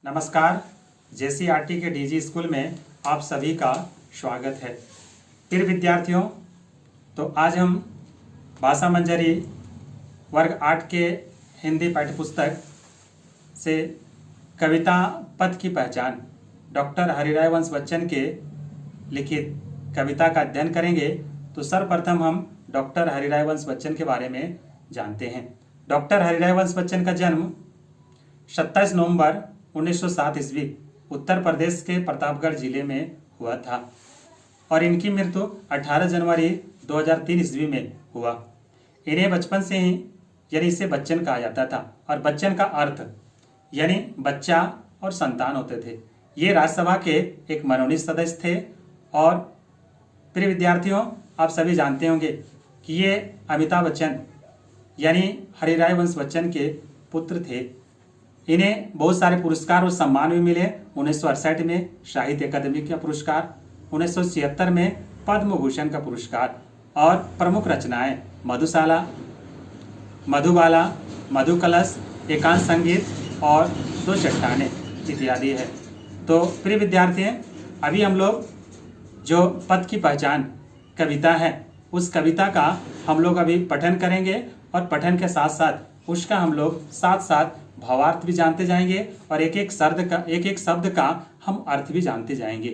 नमस्कार। जेसीईआरटी के DG school में आप सभी का स्वागत है। प्रिय विद्यार्थियों, तो आज हम भाषा मंजरी वर्ग 8 के हिंदी पाठ्यपुस्तक से कविता पथ की पहचान डॉक्टर हरिराय वंश बच्चन के लिखित कविता का अध्ययन करेंगे। तो सर्वप्रथम हम डॉक्टर हरिराय वंश बच्चन के बारे में जानते हैं। डॉक्टर हरिराय वंश बच्चन का जन्म 27 नवंबर 1907 ईस्वी उत्तर प्रदेश के प्रतापगढ़ जिले में हुआ था और इनकी मृत्यु 18 जनवरी 2003 ईस्वी में हुआ। इन्हें बचपन से ही यानी इसे बच्चन कहा जाता था और बच्चन का अर्थ यानी बच्चा और संतान होते थे। ये राज्यसभा के एक मनोनीत सदस्य थे और प्रिय विद्यार्थियों, आप सभी जानते होंगे कि ये अमिताभ बच्चन यानी हरिराय वंश बच्चन के पुत्र थे। इन्हें बहुत सारे पुरस्कार और सम्मान भी मिले। 1968 में साहित्य अकादमी का पुरस्कार, 1976 में पद्म भूषण का पुरस्कार और प्रमुख रचनाएं मधुशाला, मधुबाला, मधुकलश, एकांत संगीत और दो चट्टानें इत्यादि है। तो प्रिय विद्यार्थी, अभी हम लोग जो पथ की पहचान कविता है उस कविता का हम लोग अभी पठन करेंगे और पठन के साथ साथ उसका हम लोग साथ भावार्थ भी जानते जाएंगे और एक एक शब्द का हम अर्थ भी जानते जाएंगे।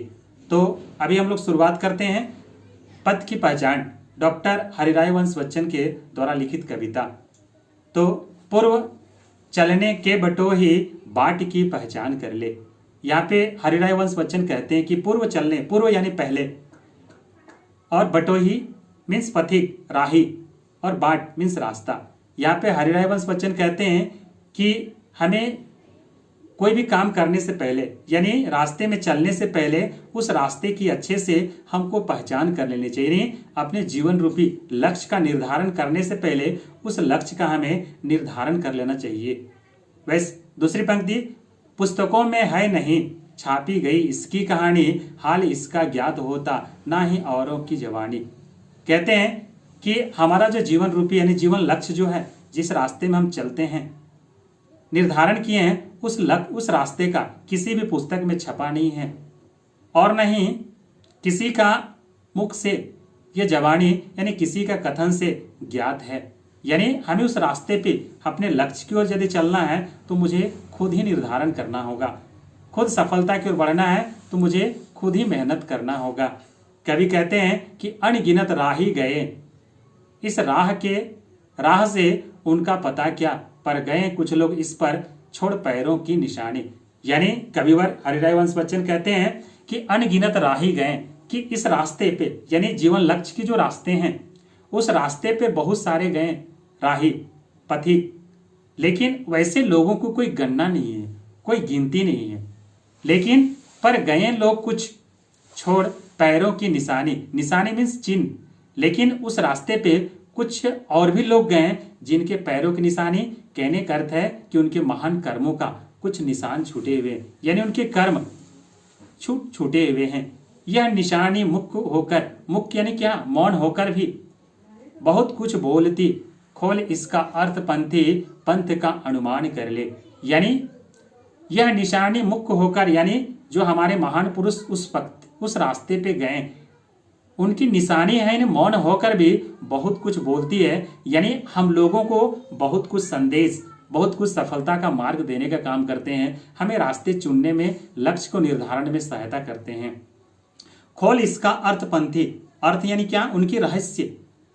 तो अभी हम लोग शुरुआत करते हैं पथ की पहचान डॉक्टर हरिराय वंश बच्चन के द्वारा लिखित कविता। तो पूर्व चलने के बटोही बाट की पहचान कर ले। यहाँ पे हरिराय वंश बच्चन कहते हैं कि पूर्व चलने, पूर्व यानी पहले, और बटोही मीन्स पथिक, राही, और बाट मीन्स रास्ता। यहाँ पे हरिराय वंश बच्चन कहते हैं कि हमें कोई भी काम करने से पहले यानी रास्ते में चलने से पहले उस रास्ते की अच्छे से हमको पहचान कर लेनी चाहिए। अपने जीवन रूपी लक्ष्य का निर्धारण करने से पहले उस लक्ष्य का हमें निर्धारण कर लेना चाहिए। वैसे दूसरी पंक्ति, पुस्तकों में है नहीं छापी गई इसकी कहानी, हाल इसका ज्ञात होता ना ही औरों की जवानी। कहते हैं कि हमारा जो जीवन रूपी यानी जीवन लक्ष्य जो है, जिस रास्ते में हम चलते हैं, निर्धारण किए हैं, उस रास्ते का किसी भी पुस्तक में छपा नहीं है और नहीं किसी का मुख से ये जवानी यानी किसी का कथन से ज्ञात है। यानी हमें उस रास्ते पे अपने लक्ष्य की ओर यदि चलना है तो मुझे खुद ही निर्धारण करना होगा। खुद सफलता की ओर बढ़ना है तो मुझे खुद ही मेहनत करना होगा। कवि कहते हैं कि अनगिनत राही गए, इस राह से उनका पता क्या, पर गए कुछ लोग इस पर छोड़ पैरों की निशानी। यानी कविवर हरिराय वंश बच्चन कहते हैं कि अनगिनत राही गए, कि इस रास्ते पे यानी जीवन लक्ष्य की जो रास्ते हैं उस रास्ते पे बहुत सारे गए राही, पथिक, लेकिन वैसे लोगों को कोई गणना नहीं है, कोई गिनती नहीं है। लेकिन पर गए लोग कुछ छोड़ पैरों की निशानी, निशानी मीन्स चिन्ह, लेकिन उस रास्ते पे कुछ और भी लोग गए जिनके पैरों की निशानी, कहने का अर्थ है कि उनके महान कर्मों का कुछ निशान छूटे हुए, यानी उनके कर्म छूटे हुए हैं। यह निशानी मुख्य यानी क्या, मौन होकर भी बहुत कुछ बोलती, खोल इसका अर्थ पंथ का अनुमान कर ले। यानी यह निशानी मुख्य होकर, यानी जो हमारे महान पुरुष उस रास्ते पे गए उनकी निशानी है, मौन होकर भी बहुत कुछ बोलती है। यानी हम लोगों को बहुत कुछ संदेश, बहुत कुछ सफलता का मार्ग देने का काम करते हैं, हमें रास्ते चुनने में, लक्ष्य को निर्धारण में सहायता करते हैं। खोल इसका अर्थ पंथी, अर्थ यानी क्या, उनकी रहस्य,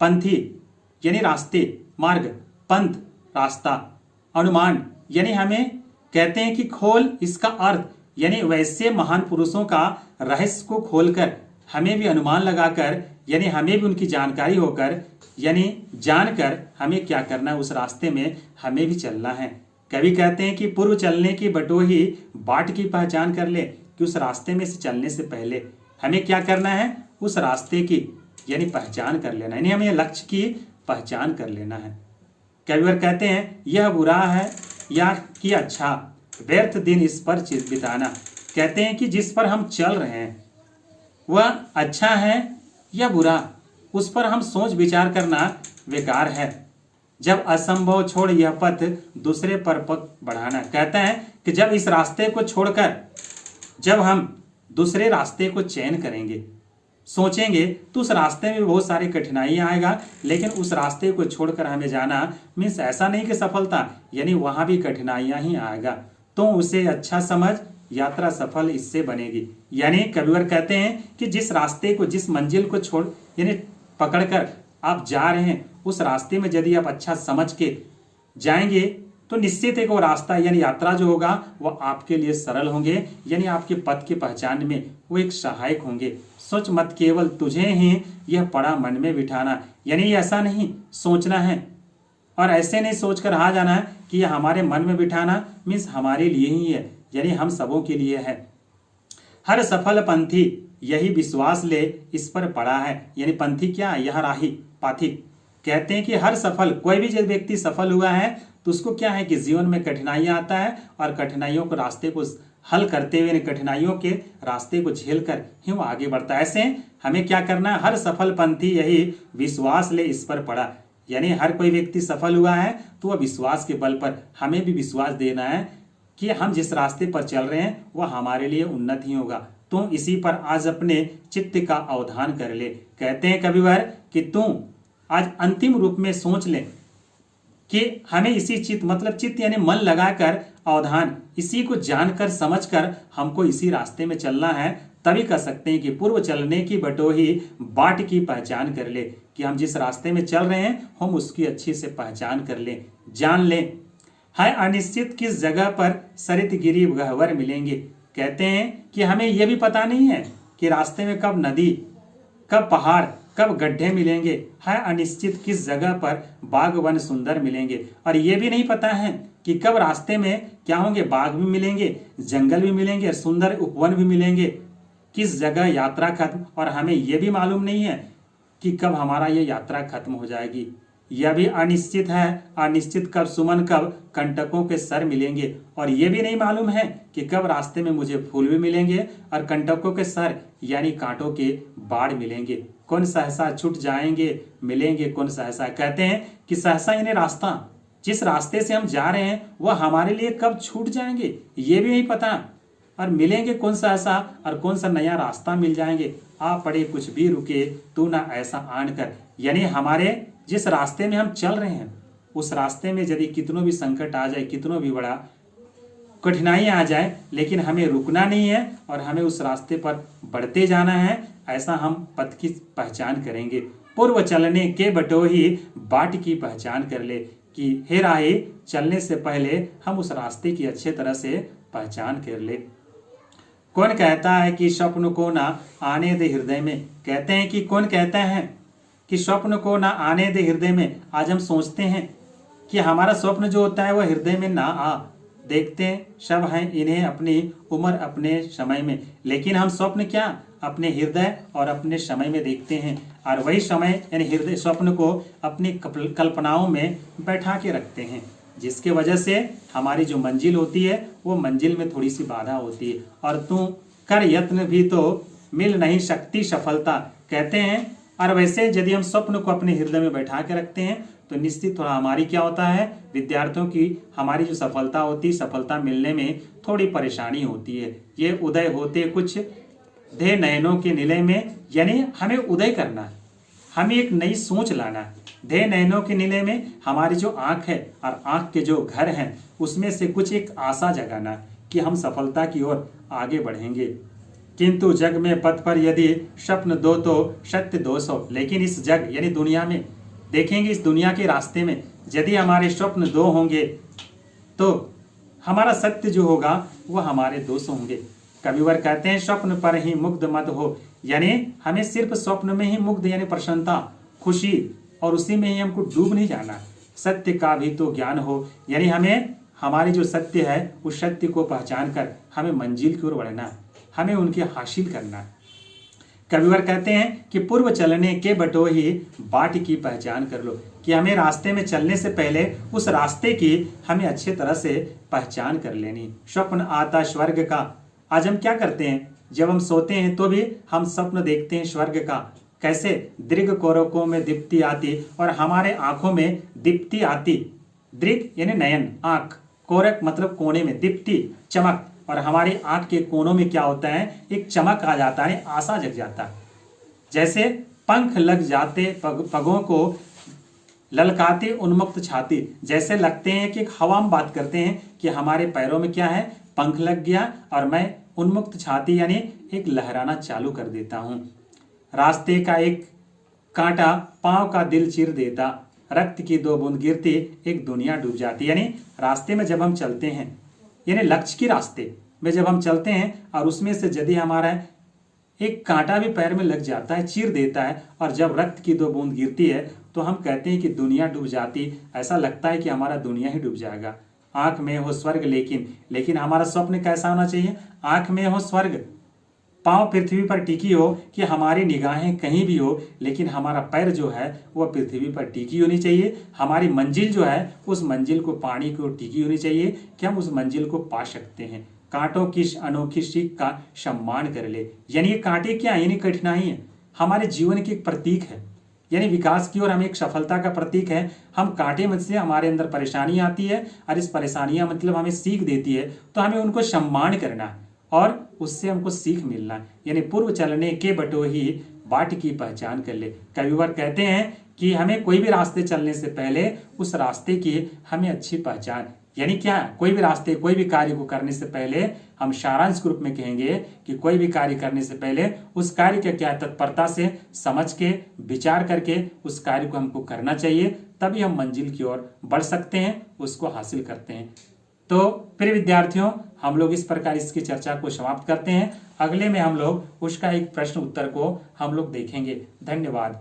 पंथी यानी रास्ते, मार्ग, पंथ रास्ता, अनुमान यानी हमें कहते हैं कि खोल इसका अर्थ यानी वैसे महान पुरुषों का रहस्य को खोलकर हमें भी अनुमान लगाकर, यानी हमें भी उनकी जानकारी होकर, यानी जानकर हमें क्या करना है, उस रास्ते में हमें भी चलना है। कवि कहते हैं कि पूर्व चलने की बटोही बाट की पहचान कर ले, कि उस रास्ते में से चलने से पहले हमें क्या करना है, उस रास्ते की यानी पहचान कर लेना, यानी हमें लक्ष्य की पहचान कर लेना है। कविवर कहते हैं यह बुरा है या कि अच्छा, व्यर्थ दिन इस पर बिताना। कहते हैं कि जिस पर हम चल रहे हैं वह अच्छा है या बुरा, उस पर हम सोच विचार करना बेकार है। जब असंभव छोड़ यह पथ दूसरे पर पग बढ़ाना। कहते हैं कि जब इस रास्ते को छोड़कर जब हम दूसरे रास्ते को चयन करेंगे, सोचेंगे, तो उस रास्ते में बहुत सारी कठिनाइयां आएगा, लेकिन उस रास्ते को छोड़कर हमें जाना मीन्स ऐसा नहीं कि सफलता, यानी वहां भी कठिनाइयां ही आएगा। तो उसे अच्छा समझ, यात्रा सफल इससे बनेगी। यानी कविवर कहते हैं कि जिस रास्ते को, जिस मंजिल को छोड़ यानी पकड़कर आप जा रहे हैं, उस रास्ते में यदि आप अच्छा समझ के जाएंगे तो निश्चित है कि वो रास्ता यानी यात्रा जो होगा वो आपके लिए सरल होंगे, यानी आपके पथ की पहचान में वो एक सहायक होंगे। सोच मत केवल तुझे ही यह पड़ा मन में बिठाना, यानी ऐसा नहीं सोचना है और ऐसे नहीं सोचकर आ जाना है कि यह हमारे मन में बिठाना मीन्स हमारे लिए ही है, यानी हम सबों के लिए है। हर सफल पंथी यही विश्वास ले इस पर पड़ा है, यानी पंथी क्या है, यह राही पाथिक। कहते हैं कि हर सफल, कोई भी जो व्यक्ति सफल हुआ है तो उसको क्या है कि जीवन में कठिनाइयां आता है और कठिनाइयों को रास्ते को हल करते हुए, कठिनाइयों के रास्ते को झेल कर ही वो आगे बढ़ता है। ऐसे हमें क्या करना है, हर सफल पंथी यही विश्वास ले इस पर पड़ा, यानी हर कोई व्यक्ति सफल हुआ है तो वह विश्वास के बल पर हमें भी विश्वास देना है कि हम जिस रास्ते पर चल रहे हैं वह हमारे लिए उन्नत ही होगा। तू इसी पर आज अपने चित्त का अवधान कर ले। कहते हैं कविवर कि तू आज अंतिम रूप में सोच ले कि हमें इसी चित्त, मतलब चित्त यानी मन लगाकर अवधान, इसी को जानकर समझकर हमको इसी रास्ते में चलना है। तभी कर सकते हैं कि पूर्व चलने की बटोही बाट की पहचान कर ले, कि हम जिस रास्ते में चल रहे हैं हम उसकी अच्छी से पहचान कर ले, जान ले। है अनिश्चित किस जगह पर सरित गिरी गहवर मिलेंगे। कहते हैं कि हमें यह भी पता नहीं है कि रास्ते में कब नदी, कब पहाड़, कब गड्ढे मिलेंगे। है अनिश्चित किस जगह पर बाग वन सुंदर मिलेंगे, और ये भी नहीं पता है कि कब रास्ते में क्या होंगे, बाग भी मिलेंगे, जंगल भी मिलेंगे, सुंदर उपवन भी मिलेंगे, किस जगह यात्रा खत्म, और हमें यह भी मालूम नहीं है कि कब हमारा ये यात्रा खत्म हो जाएगी। यह भी अनिश्चित है, अनिश्चित कब सुमन, कब कंटकों के सर मिलेंगे, और ये भी नहीं मालूम है कि कब रास्ते में मुझे फूल भी मिलेंगे और कंटकों के सर यानी कांटों के बाढ़ मिलेंगे। कौन सहसा छूट जाएंगे मिलेंगे कौन सहसा। कहते हैं कि सहसा यानी रास्ता, जिस रास्ते से हम जा रहे हैं वह हमारे लिए कब छूट जाएंगे ये भी नहीं पता, और मिलेंगे कौन सा ऐसा और कौन सा नया रास्ता मिल जाएंगे। आ पड़े कुछ भी रुके तू ना ऐसा आन कर, यानी हमारे जिस रास्ते में हम चल रहे हैं उस रास्ते में यदि कितनों भी संकट आ जाए, कितनों भी बड़ा कठिनाई आ जाए, लेकिन हमें रुकना नहीं है और हमें उस रास्ते पर बढ़ते जाना है। ऐसा हम पथ की पहचान करेंगे। पूर्व चलने के बटोही बाट की पहचान कर ले, कि हे राही, चलने से पहले हम उस रास्ते की अच्छे तरह से पहचान कर ले। कौन कहता है कि स्वप्न को ना आने दे हृदय में। कहते हैं कि कौन कहता है कि स्वप्न को ना आने दे हृदय में। आज हम सोचते हैं कि हमारा स्वप्न जो होता है वह हृदय में ना आ, देखते सब हैं इन्हें अपनी उम्र अपने समय में, लेकिन हम स्वप्न क्या अपने हृदय और अपने समय में देखते हैं, और वही समय यानी हृदय स्वप्न को अपनी कल्पनाओं में बैठा के रखते हैं, जिसके वजह से हमारी जो मंजिल होती है वो मंजिल में थोड़ी सी बाधा होती है। और तू कर यत्न भी तो मिल नहीं सकती सफलता। कहते हैं और वैसे यदि हम स्वप्न को अपने हृदय में बैठा के रखते हैं तो निश्चित थोड़ा हमारी क्या होता है, विद्यार्थियों की हमारी जो सफलता होती है, सफलता मिलने में थोड़ी परेशानी होती है। ये उदय होते कुछ दे नयनों के निलय में, यानी हमें उदय करना, हमें एक नई सोच लाना। दे नयनों के निलय में हमारी जो आंख है और आंख के जो घर हैं उसमें से कुछ एक आशा जगाना कि हम सफलता की ओर आगे बढ़ेंगे। किंतु जग में पथ पर यदि स्वप्न दो तो सत्य 200। लेकिन इस जग यानी दुनिया में देखेंगे, इस दुनिया के रास्ते में यदि हमारे स्वप्न 2 होंगे तो हमारा सत्य जो होगा वह हमारे 200 होंगे। कविवर कहते हैं स्वप्न पर ही मुग्ध मत हो, यानी हमें सिर्फ स्वप्न में ही मुग्ध यानी प्रसन्नता, खुशी, और उसी में ही हमको डूब नहीं जाना। सत्य का भी तो ज्ञान हो, यानी हमें हमारी जो सत्य है उस सत्य को पहचान कर हमें मंजिल की ओर बढ़ना, हमें उनके हासिल करना। कविवर कहते हैं कि पूर्व चलने के बटोही बाट की पहचान कर लो, कि हमें रास्ते में चलने से पहले उस रास्ते की हमें अच्छे तरह से पहचान कर लेनी। स्वप्न आता स्वर्ग का। आज हम क्या करते हैं, जब हम सोते हैं तो भी हम स्वप्न देखते हैं स्वर्ग का। कैसे दीर्घ कोरकों में दीप्ति आती और हमारे आंखों में दीप्ति आती। दीर्घ यानी नयन, आंख, कोरक मतलब कोने में, दीप्ति चमक, और हमारी आंख के कोनों में क्या होता है, एक चमक आ जाता है, आशा जग जाता है। जैसे पंख लग जाते पगों को ललकाते उन्मुक्त छाती, जैसे लगते हैं कि हवा में बात करते हैं कि हमारे पैरों में क्या है, पंख लग गया और मैं उन्मुक्त छाती यानी एक लहराना चालू कर देता हूं। रास्ते का एक कांटा पांव का दिल चीर देता, रक्त की 2 बूंद गिरती एक दुनिया डूब जाती। यानी रास्ते में जब हम चलते हैं, यानी लक्ष्य के रास्ते में जब हम चलते हैं और उसमें से यदि हमारा एक कांटा भी पैर में लग जाता है, चीर देता है, और जब रक्त की 2 बूंद गिरती है तो हम कहते हैं कि दुनिया डूब जाती, ऐसा लगता है कि हमारा दुनिया ही डूब जाएगा। आंख में हो स्वर्ग लेकिन हमारा स्वप्न कैसा होना चाहिए, आंख में हो स्वर्ग, पांव पृथ्वी पर टिकी हो, कि हमारी निगाहें कहीं भी हो लेकिन हमारा पैर जो है वह पृथ्वी पर टिकी होनी चाहिए। हमारी मंजिल जो है उस मंजिल को पानी को टिकी होनी चाहिए कि हम उस मंजिल को पा सकते हैं। कांटों की अनोखी सीख का सम्मान कर ले, यानी ये कांटे क्या है, यानी कठिनाई है, हमारे जीवन की एक प्रतीक है, यानी विकास की और हम एक सफलता का प्रतीक है। हम कांटे मत से हमारे अंदर परेशानी आती है और इस परेशानियां मतलब हमें सीख देती है, तो हमें उनको सम्मान करना है और उससे हमको सीख मिलना है। यानी पूर्व चलने के बटो ही बाट की पहचान कर ले। कविवर कहते हैं कि हमें कोई भी रास्ते चलने से पहले उस रास्ते की हमें अच्छी पहचान, यानी क्या, कोई भी रास्ते कोई भी कार्य को करने से पहले हम सारांश के रूप में कहेंगे कि कोई भी कार्य करने से पहले उस कार्य का क्या तत्परता से समझ के विचार करके उस कार्य को हमको करना चाहिए, तभी हम मंजिल की ओर बढ़ सकते हैं, उसको हासिल करते हैं। तो प्रिय विद्यार्थियों, हम लोग इस प्रकार इसकी चर्चा को समाप्त करते हैं। अगले में हम लोग उसका एक प्रश्न उत्तर को हम लोग देखेंगे। धन्यवाद।